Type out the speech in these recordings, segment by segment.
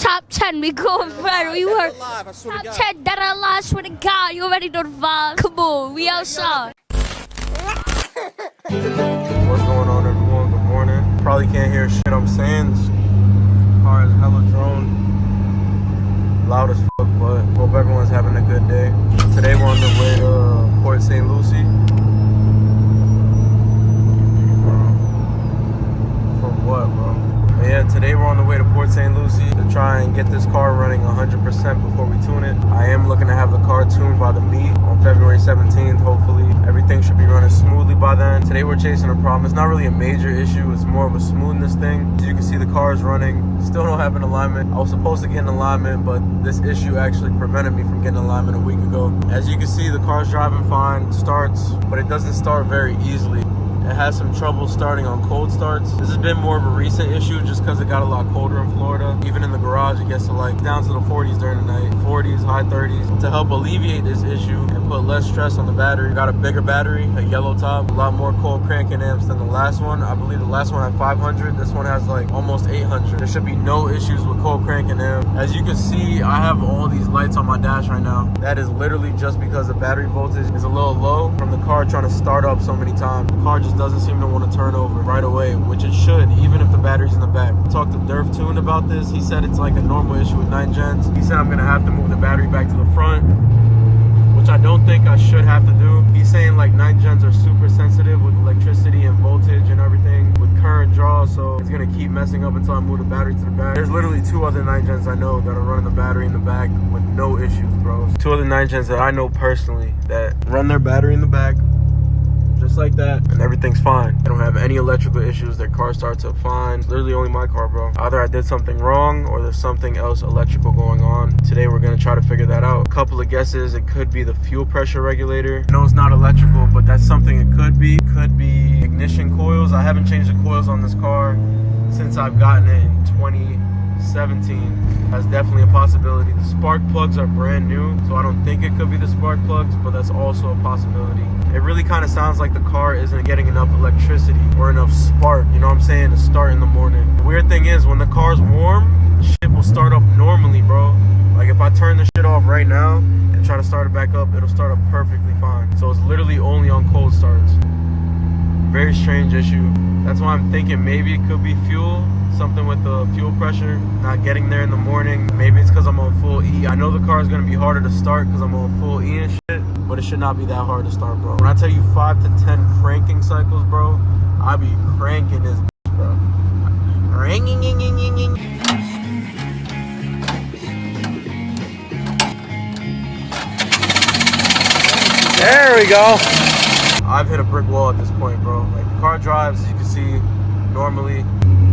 top 10. We going further. We were top 10 dead or alive. I swear to God, you already know the vibe. Come on, we outside. What's going on, everyone? Good morning. Probably can't hear shit I'm saying. This car is hella drone. Loud as fuck, but hope everyone's having a good day. Today we're on the way to Port St. Lucie. For what, bro? But yeah, today we're on the way to Port St. Lucie to try and get this car running 100% before we tune it. I am looking to have the car tuned by the meet on February 17th, hopefully. Everything should be running smoothly by then. Today we're chasing a problem. It's not really a major issue. It's more of a smoothness thing. As you can see, the car is running. Still don't have an alignment. I was supposed to get an alignment, but this issue actually prevented me from getting an alignment a week ago. As you can see, the car's driving fine, starts, but it doesn't start very easily. It has some trouble starting on cold starts. This has been more of a recent issue just because it got a lot colder in Florida. Even in the garage, it gets to like down to the 40s during the night, 40s, high 30s. To help alleviate this issue and put less stress on the battery, got a bigger battery, a yellow top, a lot more cold cranking amps than the last one. I believe the last one had 500. This one has like almost 800. There should be no issues with cold cranking amp. As you can see, I have all these lights on my dash right now. That is literally just because the battery voltage is a little low from the car trying to start up so many times. The car just doesn't seem to want to turn over right away, which it should, even if the battery's in the back. I talked to Durf Tune about this. He said it's like a normal issue with 9 gens. He said I'm gonna have to move the battery back to the front, which I don't think I should have to do. He's saying like 9 gens are super sensitive with electricity and voltage and everything with current draw, so it's gonna keep messing up until I move the battery to the back. There's literally 2 other 9 gens I know that are running the battery in the back with no issues, bro. 2 other 9 gens that I know personally that run their battery in the back just like that, and everything's fine. They don't have any electrical issues. Their car starts up fine. It's literally only my car, bro. Either I did something wrong or there's something else electrical going on. Today we're gonna try to figure that out. A couple of guesses. It could be the fuel pressure regulator. I know it's not electrical, but that's something it could be. Could be ignition coils. I haven't changed the coils on this car since I've gotten it in 2017. That's definitely a possibility. The spark plugs are brand new, so I don't think it could be the spark plugs, but that's also a possibility. It really kind of sounds like the car isn't getting enough electricity or enough spark, you know what I'm saying, to start in the morning. The weird thing is, when the car's warm, the shit will start up normally, bro. Like if I turn the shit off right now and try to start it back up, it'll start up perfectly fine. So it's literally only on cold starts. Very strange issue. That's why I'm thinking maybe it could be fuel. Something with the fuel pressure, not getting there in the morning. Maybe it's because I'm on full E. I know the car is going to be harder to start because I'm on full E and shit, but it should not be that hard to start, bro. When I tell you 5 to 10 cranking cycles, bro, I be cranking this bitch, bro. There we go. I've hit a brick wall at this point, bro. Like the car drives, as you can see, normally.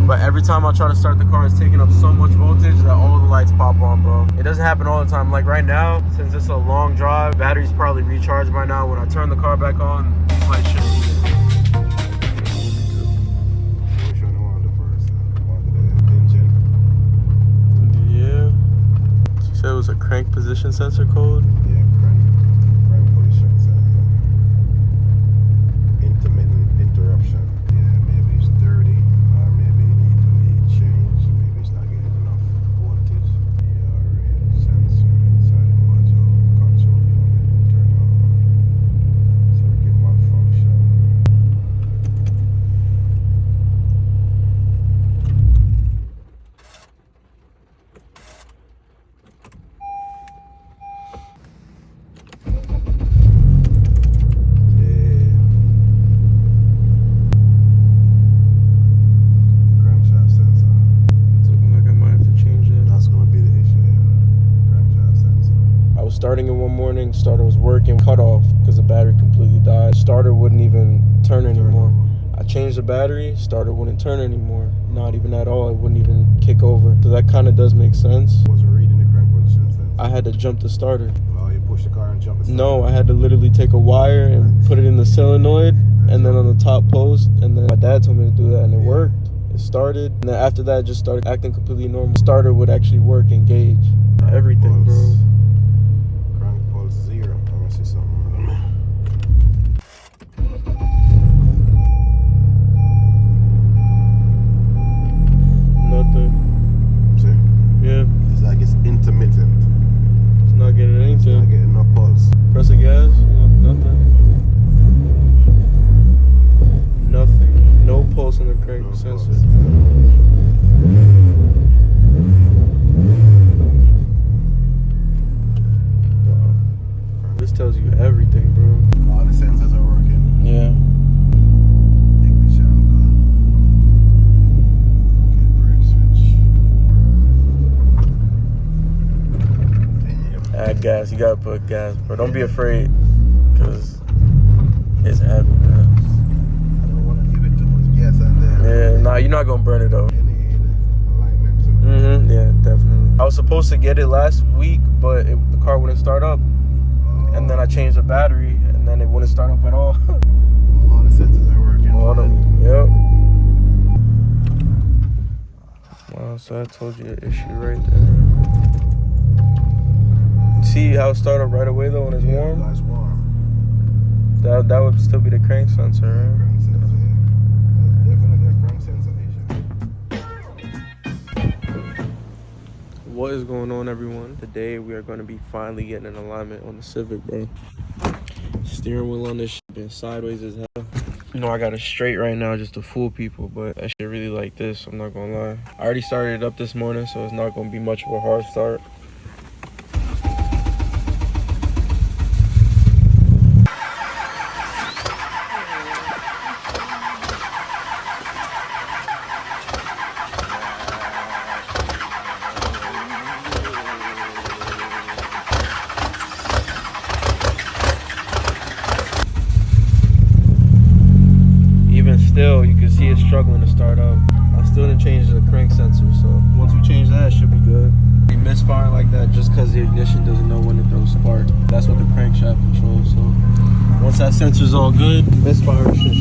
But every time I try to start the car, it's taking up so much voltage that all the lights pop on, bro. It doesn't happen all the time. Like right now, since it's a long drive, battery's probably recharged by now. When I turn the car back on, these lights shouldn't be there. Yeah. She said it was a crank position sensor code. Yeah, crank position sensor. Intermittent interruption. Yeah, maybe it's dirty. Starting in one morning, starter was working, cut off because the battery completely died. Starter wouldn't even turn anymore. I changed the battery, starter wouldn't turn anymore. Not even at all, it wouldn't even kick over. So that kind of does make sense. Wasn't reading the crank position sensor. I had to jump the starter. Oh, you pushed the car and jumped the starter? No, I had to literally take a wire and put it in the solenoid and then on the top post. And then my dad told me to do that and it worked. It started. And then after that, it just started acting completely normal. Starter would actually work, engage. Everything, bro. Zero. I want to see something. Nothing. See? Yeah. put gas. You gotta put gas, bro. Don't be afraid, because it's heavy, man. I don't want to give it too much gas on there. Yeah, nah, you're not gonna burn it though. You need alignment too. Mm-hmm. Yeah, definitely. I was supposed to get it last week, but the car wouldn't start up. And then I changed the battery, and then it wouldn't start up at all. All the sensors are working. All them, yep. Wow, so I told you the issue right there. See how it started up right away though when it's warm? That's warm. That would still be the crank sensor, right? Crank sensor, yeah. That's definitely a crank sensor issue. What is going on, everyone? Today we are going to be finally getting an alignment on the Civic, bro. Steering wheel on this shit been sideways as hell. You know, I got it straight right now just to fool people, but that shit really like this, I'm not gonna lie. I already started it up this morning, so it's not gonna be much of a hard start. Still, you can see it's struggling to start up. I still didn't change the crank sensor, so once we change that, it should be good. Be misfiring like that just because the ignition doesn't know when to throw spark. That's what the crankshaft controls. So once that sensor's all good, misfire should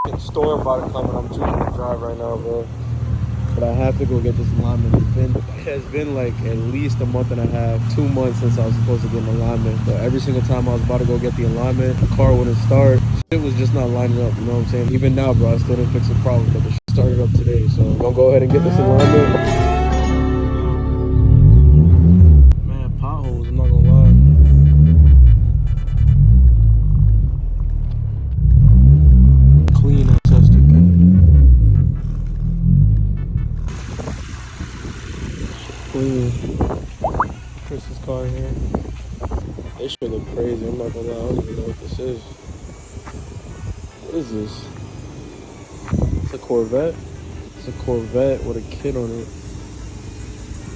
start. Storm about to come and I'm choosing to drive right now, bro. But I have to go get this alignment. It's been like at least a month and a half, 2 months since I was supposed to get an alignment. But every single time I was about to go get the alignment, the car wouldn't start. It was just not lining up, you know what I'm saying? Even now, bro, I still didn't fix the problem, but the shit started up today. So I'm gonna go ahead and get this alignment. Man, potholes, I'm not gonna lie. Clean up tester. Chris's car here. This should look crazy. I'm not gonna lie. I don't even know what this is. What is this? It's a Corvette. It's a Corvette with a kid on it.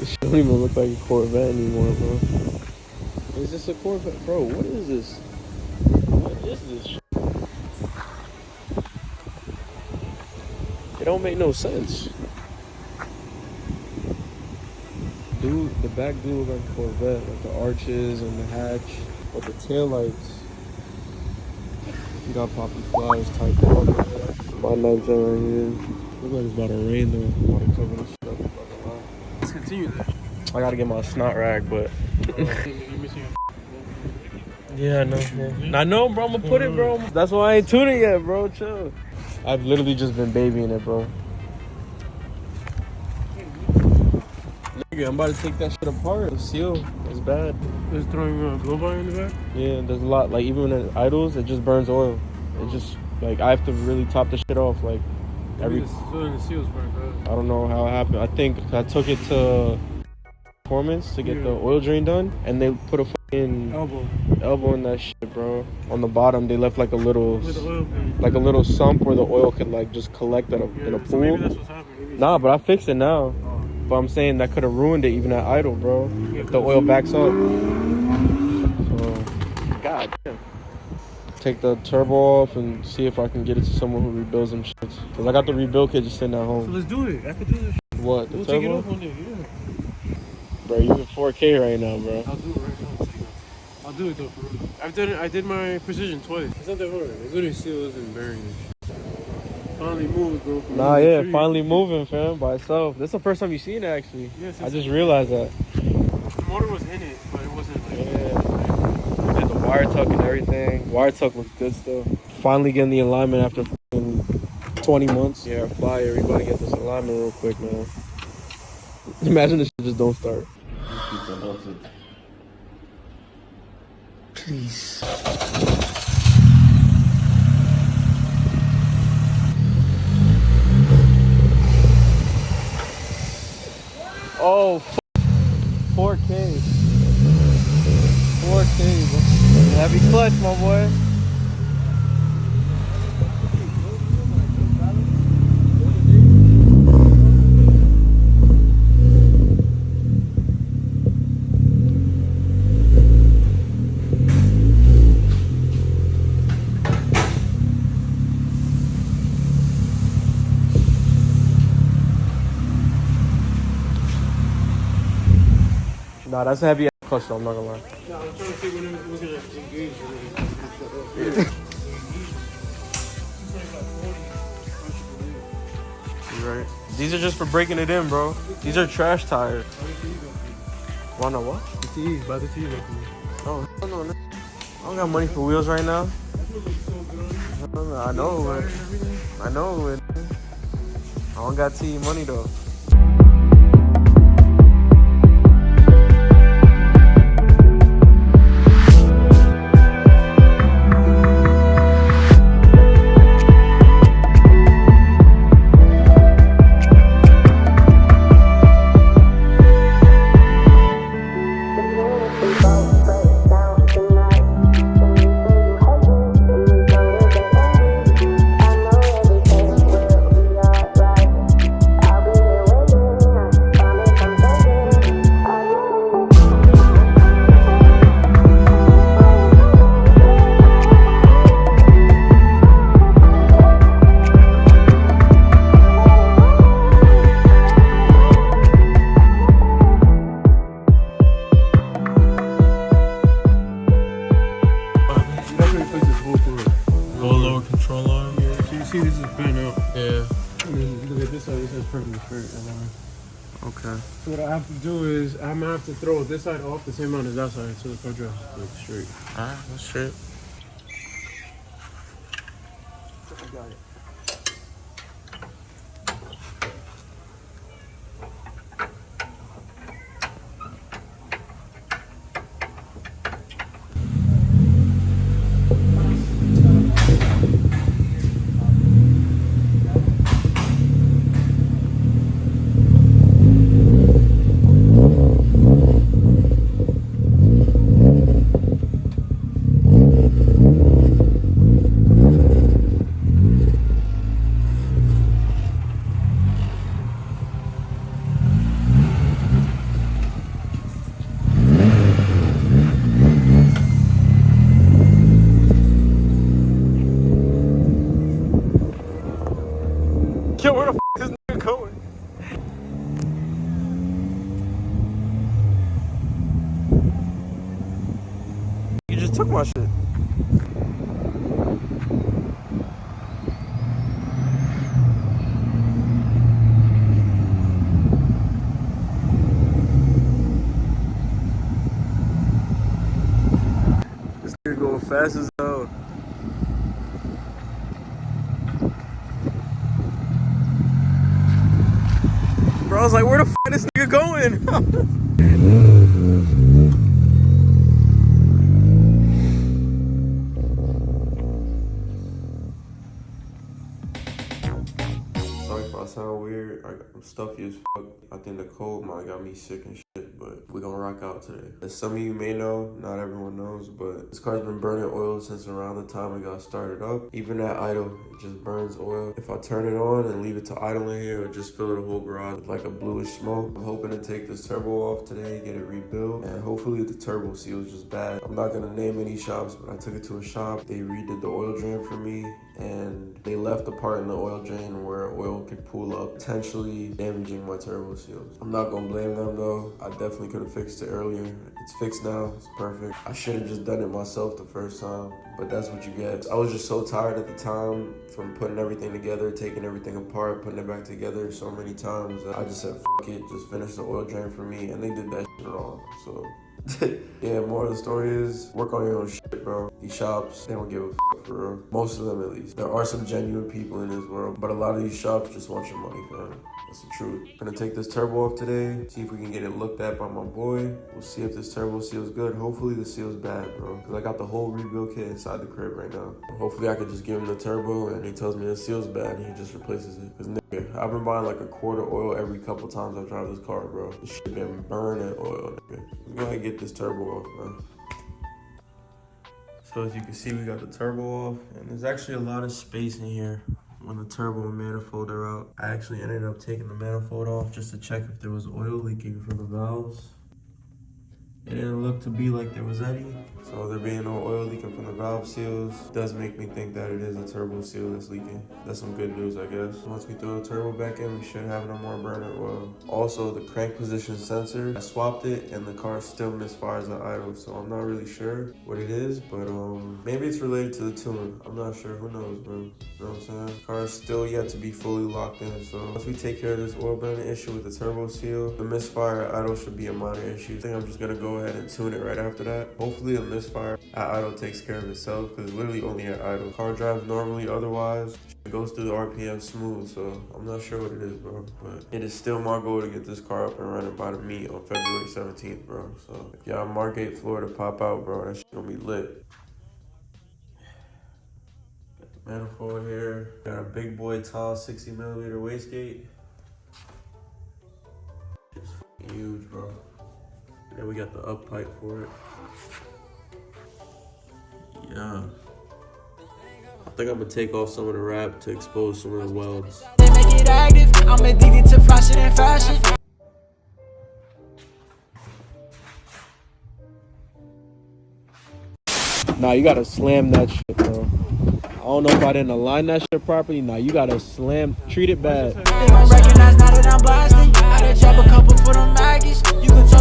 This shit don't even look like a Corvette anymore, bro. Is this a Corvette? Bro, what is this? What is this shit? It don't make no sense. Dude, the back do look like a Corvette, like the arches and the hatch, but the tail lights. You got poppy flowers typed out. My night's right here. Look like it's about to rain though. I'm about to cover this shit up. Let's continue this. I gotta get my snot rag, but. Yeah, I know. Yeah. I know, bro. I'm gonna put it, bro. That's why I ain't tuned it yet, bro. Chill. I've literally just been babying it, bro. I'm about to take that shit apart. The seal is bad. It's throwing a blow by in the back? Yeah, there's a lot. Like, even when it idles, it just burns oil. It just, like, I have to really top the shit off. Like, the seal's pretty bad. I don't know how it happened. I think I took it to Performance to get the oil drain done, and they put a fucking elbow in that shit, bro. On the bottom, they left like a little sump where the oil could, like, just collect in a pool. So maybe that's what's happening. Nah, but I fixed it now. But I'm saying that could have ruined it even at idle, bro. If the oil backs up. So, god damn. Take the turbo off and see if I can get it to someone who rebuilds them shits. Cause I got the rebuild kit just sitting at home. So let's do it. I could do this. What? The we'll turbo? take it off one day, yeah. Bro, you in 4K right now, bro. I'll do it right now. I'll do it though, for real. I did my precision twice. It's not that hard. It's literally seals and bearings. Finally moved, bro. Nah, yeah, finally moving, fam, by itself. This is the first time you've seen it, actually. Yes, I just realized that. The motor was in it, but it wasn't like... Yeah. Did the wire tuck and everything. Wire tuck looks good still. Finally getting the alignment after 20 months. Yeah, fly everybody get this alignment real quick, man. Imagine this shit just don't start. Please. Oh, 4K. 4K. Heavy clutch, my boy. Nah, that's a heavy ass clutch though, I'm not gonna lie. No, I'm trying to see when it was gonna engage. You're right. These are just for breaking it in, bro. These are trash tires. Wanna what? The T's, buy the T's up for me. Oh, no, no. I don't got money for wheels right now. I know it. I know it. I don't got T money though. Okay. So what I have to do is I'm gonna have to throw this side off the same amount as that side so the car drives like straight. Alright, that's straight. I got it. Yo, where the f is this nigga going? You just took my shit. This nigga going fast as hell. Bro, I was like, where the f is this nigga going? Sorry if I sound weird. I'm stuffy as fuck. I think the cold might got me sick and shit, but we're gonna rock out today. As some of you may know, not everyone knows, but this car's been burning oil since around the time it got started up. Even at idle, it just burns oil. If I turn it on and leave it to idle in here, it'll just fill the whole garage with like a bluish smoke. I'm hoping to take this turbo off today, get it rebuilt, and hopefully the turbo seal is just bad. I'm not gonna name any shops, but I took it to a shop. They redid the oil drain for me, and they left the part in the oil drain where oil could pool up, potentially damaging my turbo seals. I'm not gonna blame them though. I definitely could have fixed it earlier. It's fixed now, it's perfect. I should have just done it myself the first time, but that's what you get. I was just so tired at the time from putting everything together, taking everything apart, putting it back together so many times. I just said, fuck it, just finish the oil drain for me, and they did that shit wrong, so. Yeah, more of the story is work on your own shit, bro. These shops, they don't give a fuck for real. Most of them at least. There are some genuine people in this world, but a lot of these shops just want your money, fam. That's the truth. I'm gonna take this turbo off today, see if we can get it looked at by my boy. We'll see if this turbo seal's good. Hopefully the seal's bad, bro. Cause I got the whole rebuild kit inside the crib right now. Hopefully I could just give him the turbo and he tells me the seal's bad and he just replaces it. Cause nigga, I've been buying like a quart of oil every couple times I drive this car, bro. This shit been burning oil, nigga. I'm gonna get this turbo off, man. So as you can see, we got the turbo off, and there's actually a lot of space in here when the turbo and manifold are out. I actually ended up taking the manifold off just to check if there was oil leaking from the valves. It didn't look to be like there was any. So there being no oil leaking from the valve seals does make me think that it is a turbo seal that's leaking. That's some good news, I guess. Once we throw the turbo back in, we should have no more burner oil. Also, the crank position sensor, I swapped it and the car still misfires at idle. So I'm not really sure what it is, but maybe it's related to the tuner. I'm not sure. Who knows, bro? You know what I'm saying? The car is still yet to be fully locked in. So once we take care of this oil burner issue with the turbo seal, the misfire at idle should be a minor issue. I think I'm just gonna go ahead and tune it right after that. Hopefully the misfire at idle takes care of itself, because it's literally only at idle. Car drives normally, otherwise it goes through the RPM smooth. So I'm not sure what it is, bro, but it is still my goal to get this car up and running by the meet on February 17th, bro. So if y'all Margate, Florida pop out, bro, that shit gonna be lit. Got the manifold here. Got a big boy tall 60mm wastegate. It's fucking huge, bro. Then we got the up pipe for it. Yeah. I think I'm gonna take off some of the wrap to expose some of the welds. They make it active. I'm addicted to flashing and fashion. Nah, you gotta slam that shit, bro. I don't know if I didn't align that shit properly. Nah, you gotta treat it bad. They gon' recognize now that I'm blasting. I done drop a couple for them maggots. You can talk